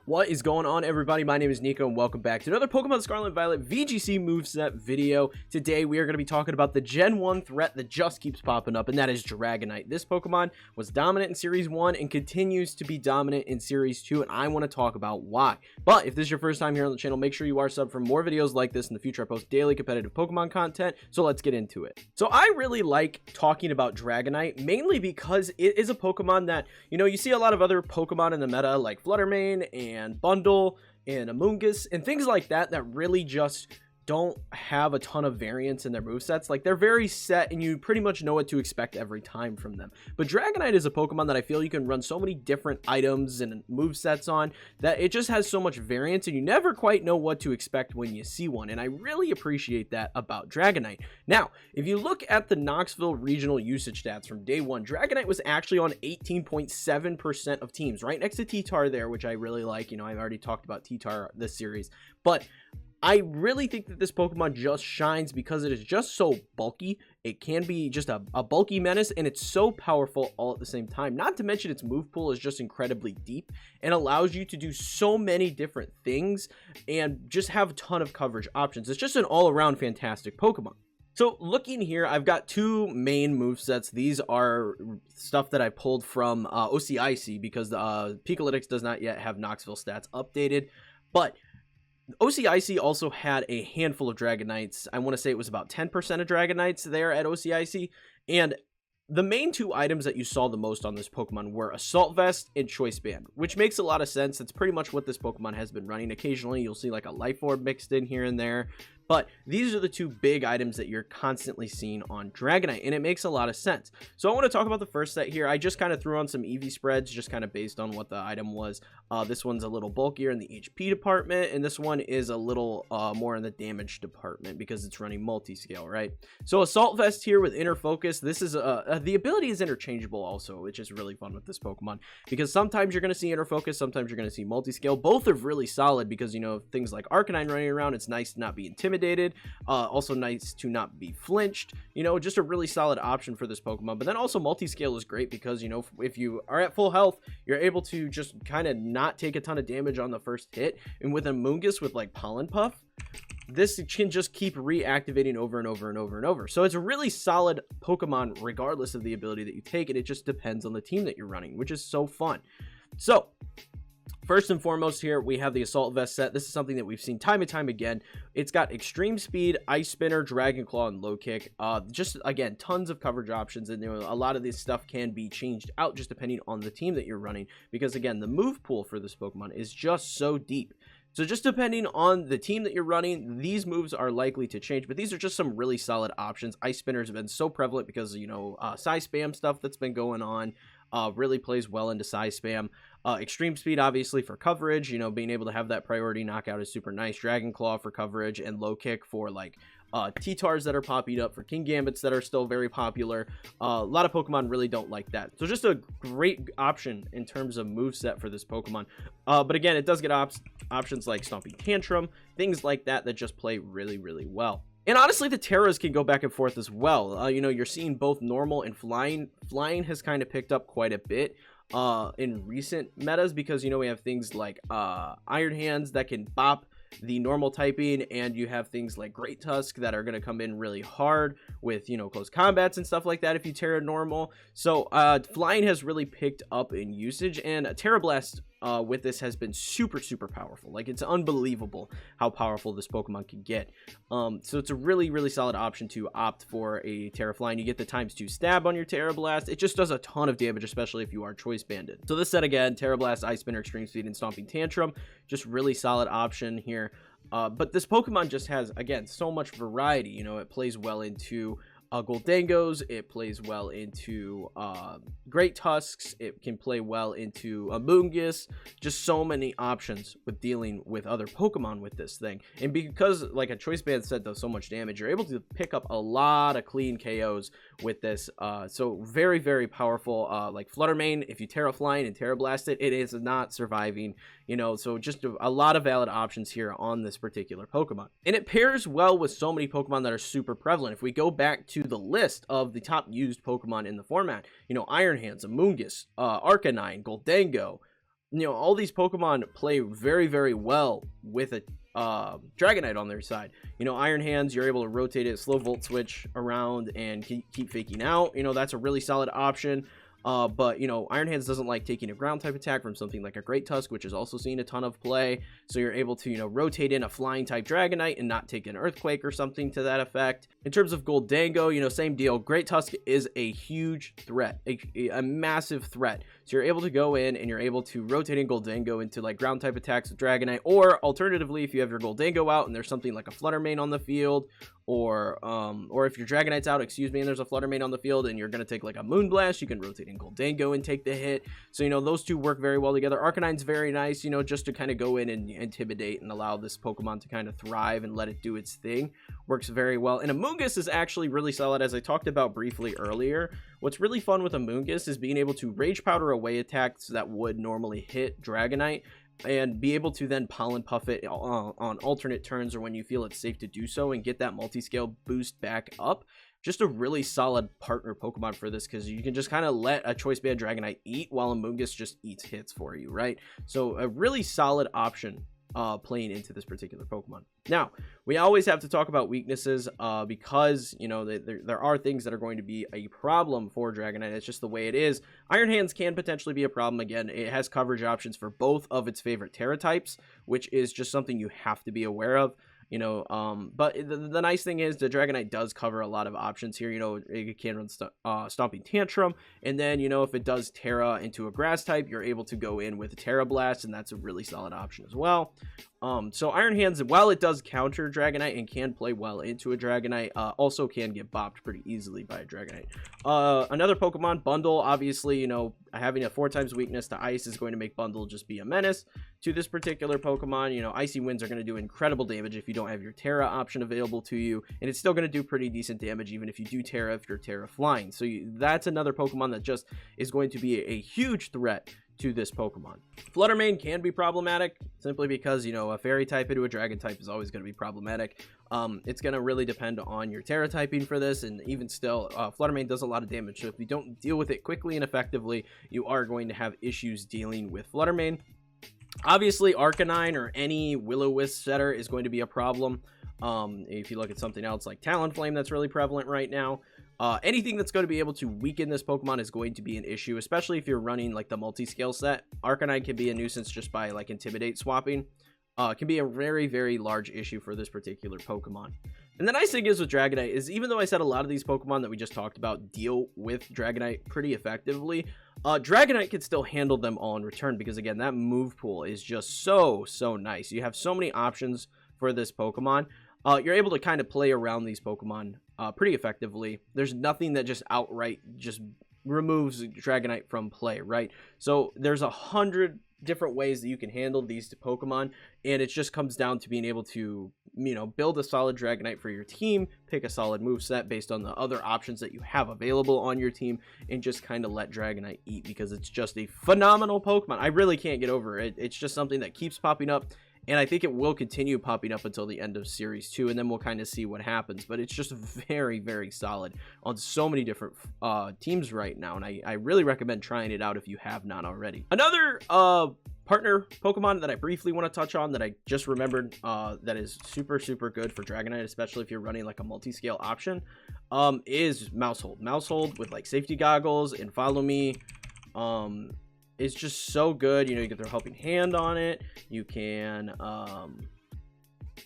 What is going on, everybody? My name is Kneeckoh, and welcome back to another Pokemon Scarlet and Violet VGC Moveset video. Today, we are going to be talking about the Gen 1 threat that just keeps popping up, and that is Dragonite. This Pokemon was dominant in Series 1 and continues to be dominant in Series 2, and I want to talk about why. But if this is your first time here on the channel, make sure you are subbed for more videos like this in the future. I post daily competitive Pokemon content, so let's get into it. So I really like talking about Dragonite, mainly because it is a Pokemon that, you see a lot of other Pokemon in the meta, like Fluttermane and Bundle and Amoonguss and things like that really just don't have a ton of variance in their movesets. Like, they're very set and you pretty much know what to expect every time from them. But Dragonite is a Pokemon that I feel you can run so many different items and movesets on that it just has so much variance and you never quite know what to expect when you see one. And I really appreciate that about Dragonite. Now, if you look at the Knoxville regional usage stats from day one, Dragonite was actually on 18.7% of teams, right next to T-Tar there, which I really like. I've already talked about T-Tar this series, but I really think that this Pokemon just shines because it is just so bulky. It can be just a bulky menace, and it's so powerful all at the same time. Not to mention its move pool is just incredibly deep and allows you to do so many different things and just have a ton of coverage options. It's just an all-around fantastic Pokemon. So looking here, I've got two main movesets. These are stuff that I pulled from OCIC because Pikalytics does not yet have Knoxville stats updated, but OCIC also had a handful of Dragonites. I want to say it was about 10% of Dragonites there at OCIC. And the main two items that you saw the most on this Pokemon were Assault Vest and Choice Band, which makes a lot of sense. It's pretty much what this Pokemon has been running. Occasionally, you'll see like a Life Orb mixed in here and there. But these are the two big items that you're constantly seeing on Dragonite, and it makes a lot of sense. So I want to talk about the first set here. I just kind of threw on some EV spreads, just kind of based on what the item was. This one's a little bulkier in the HP department, and this one is a little more in the damage department because it's running multi-scale, right? So Assault Vest here with Inner Focus. This is the ability is interchangeable also, which is really fun with this Pokemon because sometimes you're going to see Inner Focus, sometimes you're going to see multi-scale. Both are really solid because, things like Arcanine running around, it's nice to not be intimidated. Also nice to not be flinched, just a really solid option for this Pokemon. But then also multi-scale is great because, if you are at full health, you're able to just kind of not take a ton of damage on the first hit. And with Amoonguss with like Pollen Puff, this can just keep reactivating over and over and over and over. So it's a really solid Pokemon regardless of the ability that you take, and it just depends on the team that you're running, which is so fun. So first and foremost here, we have the Assault Vest set. This is something that we've seen time and time again. It's got Extreme Speed, Ice Spinner, Dragon Claw, and Low Kick. Just, again, tons of coverage options, and a lot of this stuff can be changed out just depending on the team that you're running because, again, the move pool for this Pokemon is just so deep. So just depending on the team that you're running, these moves are likely to change, but these are just some really solid options. Ice Spinners have been so prevalent because, size spam stuff that's been going on really plays well into size spam. Extreme Speed, obviously, for coverage, being able to have that priority knockout is super nice. Dragon Claw for coverage, and Low Kick for, like, T-Tars that are popping up, for King Gambits that are still very popular. A lot of Pokemon really don't like that. So just a great option in terms of moveset for this Pokemon. But again, it does get options like Stomping Tantrum, things like that just play really, really well. And honestly, the Terras can go back and forth as well. You're seeing both normal and flying. Flying has kind of picked up quite a bit in recent metas because, we have things like Iron Hands that can bop the normal typing, and you have things like Great Tusk that are going to come in really hard with, close combats and stuff like that if you Terra normal. So flying has really picked up in usage, and Terra Blast with this has been super, super powerful. Like, it's unbelievable how powerful this Pokemon can get. So it's a really, really solid option to opt for a Terra Flying. You get the ×2 stab on your Terra Blast. It just does a ton of damage, especially if you are choice banded. So this set, again, Terra Blast, Ice Spinner, Extreme Speed, and Stomping Tantrum, just really solid option here. But this Pokemon just has, again, so much variety. It plays well into Goldengos, it plays well into Great Tusks, it can play well into Amoonguss, just so many options with dealing with other Pokemon with this thing. And because, like, a Choice Band set does so much damage, you're able to pick up a lot of clean KOs with this. So very, very powerful. Like Fluttermane, if you Terra Flying and Terra Blast it, it is not surviving, so just a lot of valid options here on this particular Pokemon. And it pairs well with so many Pokemon that are super prevalent. If we go back to the list of the top used Pokemon in the format, Iron Hands, Amoonguss, Arcanine, Goldengo, all these Pokemon play very, very well with a Dragonite on their side. Iron Hands, you're able to rotate it, slow Volt Switch around, and keep faking out. That's a really solid option. But Iron Hands doesn't like taking a ground type attack from something like a Great Tusk, which is also seeing a ton of play. So you're able to rotate in a flying type Dragonite and not take an Earthquake or something to that effect. In terms of Goldango, same deal. Great Tusk is a huge threat, a massive threat. So you're able to go in and you're able to rotate in Goldango into like ground type attacks with Dragonite, or alternatively, if you have your Goldango out and there's something like a Flutter Mane on the field, or if your Dragonite's out, and there's a Flutter Mane on the field and you're going to take like a Moonblast, you can rotate in Goldango and take the hit. So, those two work very well together. Arcanine's very nice, just to kind of go in and intimidate and allow this Pokemon to kind of thrive and let it do its thing. Works very well. And Amoonguss is actually really solid, as I talked about briefly earlier. What's really fun with Amoonguss is being able to Rage Powder away attacks that would normally hit Dragonite, and be able to then Pollen Puff it on alternate turns or when you feel it's safe to do so, and get that multi-scale boost back up. Just a really solid partner Pokemon for this, because you can just kind of let a Choice Band Dragonite eat while Amoonguss just eats hits for you, right? So a really solid option playing into this particular Pokemon. Now, we always have to talk about weaknesses because, there are things that are going to be a problem for Dragonite. It's just the way it is. Iron Hands can potentially be a problem. Again, it has coverage options for both of its favorite Terra types, which is just something you have to be aware of. But the nice thing is the Dragonite does cover a lot of options here. It can run Stomping Tantrum, and then, if it does Terra into a Grass type, you're able to go in with a Terra Blast, and that's a really solid option as well. So Iron Hands, while it does counter Dragonite and can play well into a Dragonite, also can get bopped pretty easily by a Dragonite. Another Pokemon, Bundle, obviously, having a 4x weakness to Ice is going to make Bundle just be a menace to this particular Pokemon. Icy Winds are going to do incredible damage if you don't have your Terra option available to you, and it's still going to do pretty decent damage even if you do Terra, if you're Terra Flying. So that's another Pokemon that just is going to be a huge threat to this Pokemon. Flutter Mane can be problematic simply because, a Fairy type into a Dragon type is always going to be problematic. It's going to really depend on your Terra typing for this, and even still, Flutter Mane does a lot of damage, so if you don't deal with it quickly and effectively, you are going to have issues dealing with Flutter Mane. Obviously, Arcanine or any Will-O-Wisp setter is going to be a problem. If you look at something else like Talonflame, that's really prevalent right now. Anything that's going to be able to weaken this Pokemon is going to be an issue, especially if you're running like the multi-scale set. Arcanine can be a nuisance just by like Intimidate swapping. It can be a very, very large issue for this particular Pokemon. And the nice thing is with Dragonite is, even though I said a lot of these Pokemon that we just talked about deal with Dragonite pretty effectively, Dragonite can still handle them all in return, because again, that move pool is just so nice. You have so many options for this Pokemon. You're able to kind of play around these Pokemon pretty effectively. There's nothing that just outright just removes Dragonite from play, right? So there's 100 different ways that you can handle these Pokemon, and it just comes down to being able to, build a solid Dragonite for your team, pick a solid moveset based on the other options that you have available on your team, and just kind of let Dragonite eat, because it's just a phenomenal Pokemon. I really can't get over it. It's just something that keeps popping up, and I think it will continue popping up until the end of Series 2, and then we'll kind of see what happens. But it's just very, very solid on so many different teams right now, and I really recommend trying it out if you have not already. Another partner Pokemon that I briefly want to touch on that I just remembered that is super good for Dragonite, especially if you're running like a multi-scale option, is Mousehold. Mousehold with like Safety Goggles and Follow Me. It's just so good. You get their Helping Hand on it. You can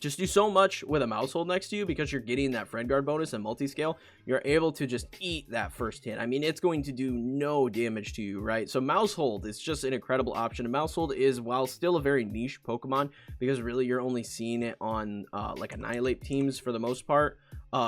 just do so much with a Mousehold next to you, because you're getting that Friend Guard bonus and multi-scale. You're able to just eat that first hit. I mean, it's going to do no damage to you, right? So Mousehold is just an incredible option. And Mousehold is, while still a very niche Pokemon, because really you're only seeing it on like Annihilate teams for the most part.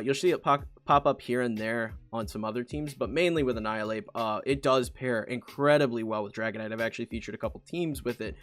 You'll see it pop up here and there on some other teams, but mainly with Annihilate. It does pair incredibly well with Dragonite. I've actually featured a couple teams with it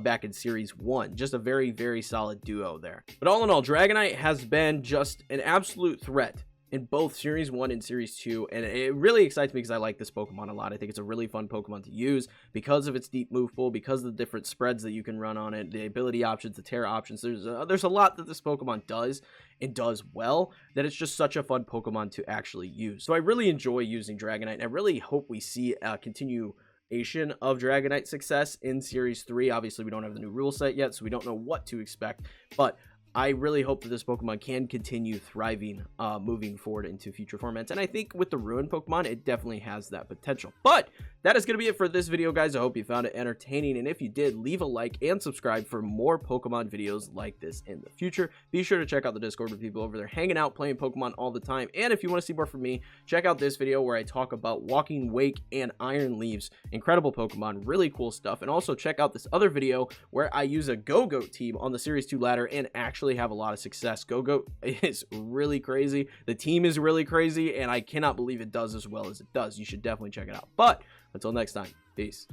back in Series 1. Just a very, very solid duo there. But all in all, Dragonite has been just an absolute threat in both Series 1 and Series 2, and it really excites me because I like this Pokemon a lot. I think it's a really fun Pokemon to use because of its deep move pool, because of the different spreads that you can run on it, the ability options, the Terra options. There's a lot that this Pokemon does and does well, that it's just such a fun Pokemon to actually use. So I really enjoy using Dragonite, and I really hope we see continue continuation of Dragonite success in Series 3. Obviously, we don't have the new rule set yet, so we don't know what to expect, but I really hope that this Pokemon can continue thriving moving forward into future formats. And I think with the Ruin Pokemon, it definitely has that potential. But that is going to be it for this video, guys. I hope you found it entertaining. And if you did, leave a like and subscribe for more Pokemon videos like this in the future. Be sure to check out the Discord with people over there hanging out, playing Pokemon all the time. And if you want to see more from me, check out this video where I talk about Walking Wake and Iron Leaves. Incredible Pokemon, really cool stuff. And also check out this other video where I use a Go-Goat team on the Series 2 ladder and actually have a lot of success. Go-Goat is really crazy. The team is really crazy, and I cannot believe it does as well as it does. You should definitely check it out. But until next time, peace.